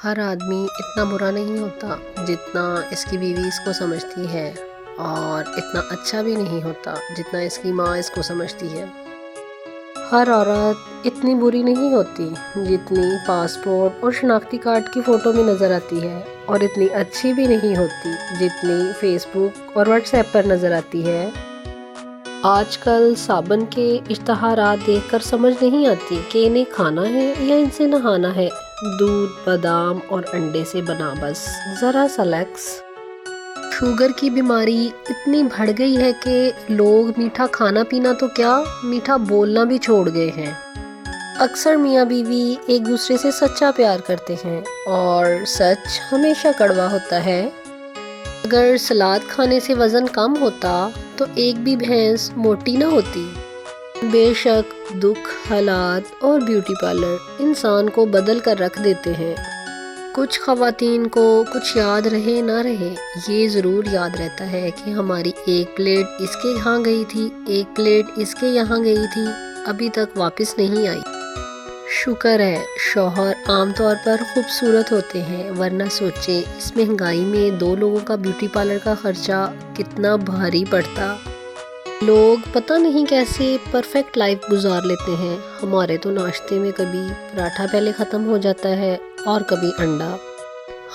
ہر آدمی اتنا برا نہیں ہوتا جتنا اس کی بیوی اس کو سمجھتی ہے، اور اتنا اچھا بھی نہیں ہوتا جتنا اس کی ماں اس کو سمجھتی ہے۔ ہر عورت اتنی بری نہیں ہوتی جتنی پاسپورٹ اور شناختی کارڈ کی فوٹو میں نظر آتی ہے، اور اتنی اچھی بھی نہیں ہوتی جتنی فیس بک اور واٹس ایپ پر نظر آتی ہے۔ آج کل صابن کے اشتہارات دیکھ کر سمجھ نہیں آتی کہ انہیں کھانا ہے یا ان سے نہانا ہے۔ دودھ، بادام اور انڈے سے بنا بس ذرا سا لیکس۔ شوگر کی بیماری اتنی بڑھ گئی ہے کہ لوگ میٹھا کھانا پینا تو کیا، میٹھا بولنا بھی چھوڑ گئے ہیں۔ اکثر میاں بیوی ایک دوسرے سے سچا پیار کرتے ہیں، اور سچ ہمیشہ کڑوا ہوتا ہے۔ اگر سلاد کھانے سے وزن کم ہوتا تو ایک بھی بھینس موٹی نہ ہوتی۔ بے شک دکھ، حالات اور بیوٹی پارلر انسان کو بدل کر رکھ دیتے ہیں۔ کچھ خواتین کو کچھ یاد رہے نہ رہے، یہ ضرور یاد رہتا ہے کہ ہماری ایک پلیٹ اس کے یہاں گئی تھی، ایک پلیٹ اس کے یہاں گئی تھی، ابھی تک واپس نہیں آئی۔ شکر ہے شوہر عام طور پر خوبصورت ہوتے ہیں، ورنہ سوچیں اس مہنگائی میں 2 لوگوں کا بیوٹی پارلر کا خرچہ کتنا بھاری پڑتا۔ لوگ پتہ نہیں کیسے پرفیکٹ لائف گزار لیتے ہیں۔ ہمارے تو ناشتے میں کبھی پراٹھا پہلے ختم ہو جاتا ہے اور کبھی انڈا۔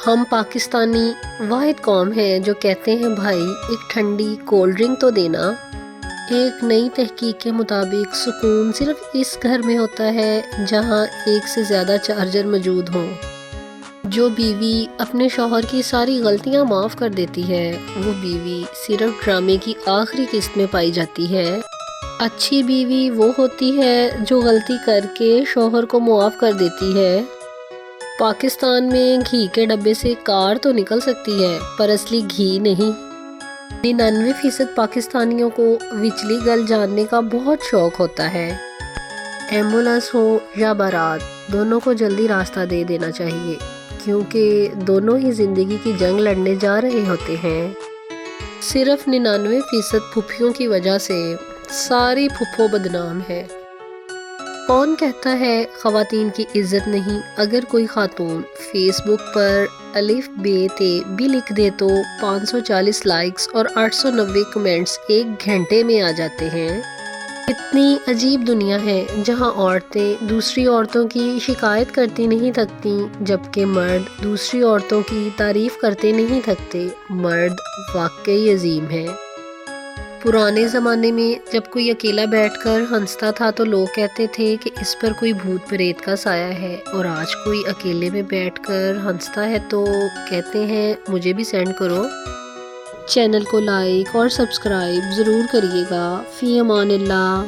ہم پاکستانی واحد قوم ہیں جو کہتے ہیں بھائی ایک ٹھنڈی کولڈ ڈرنک تو دینا۔ ایک نئی تحقیق کے مطابق سکون صرف اس گھر میں ہوتا ہے جہاں ایک سے زیادہ چارجر موجود ہوں۔ جو بیوی اپنے شوہر کی ساری غلطیاں معاف کر دیتی ہے، وہ بیوی صرف ڈرامے کی آخری قسط میں پائی جاتی ہے۔ اچھی بیوی وہ ہوتی ہے جو غلطی کر کے شوہر کو معاف کر دیتی ہے۔ پاکستان میں گھی کے ڈبے سے کار تو نکل سکتی ہے پر اصلی گھی نہیں۔ 99% پاکستانیوں کو وچلی گل جاننے کا بہت شوق ہوتا ہے۔ ایمبولینس ہو یا بارات، دونوں کو جلدی راستہ دے دینا چاہیے، کیونکہ دونوں ہی زندگی کی جنگ لڑنے جا رہے ہوتے ہیں۔ صرف 99% پھوپھیوں کی وجہ سے ساری پھوپھو بدنام ہے۔ کون کہتا ہے خواتین کی عزت نہیں؟ اگر کوئی خاتون فیس بک پر الف بے تے بھی لکھ دے تو 540 لائکس اور 890 کمنٹس ایک گھنٹے میں آ جاتے ہیں۔ اتنی عجیب دنیا ہے جہاں عورتیں دوسری عورتوں کی شکایت کرتی نہیں تھکتی، جبکہ مرد دوسری عورتوں کی تعریف کرتے نہیں تھکتے۔ مرد واقعی عظیم ہے۔ پرانے زمانے میں جب کوئی اکیلا بیٹھ کر ہنستا تھا تو لوگ کہتے تھے کہ اس پر کوئی بھوت پریت کا سایہ ہے، اور آج کوئی اکیلے میں بیٹھ کر ہنستا ہے تو کہتے ہیں مجھے بھی سینڈ کرو۔ چینل کو لائک اور سبسکرائب ضرور کریے گا۔ فی امان اللہ۔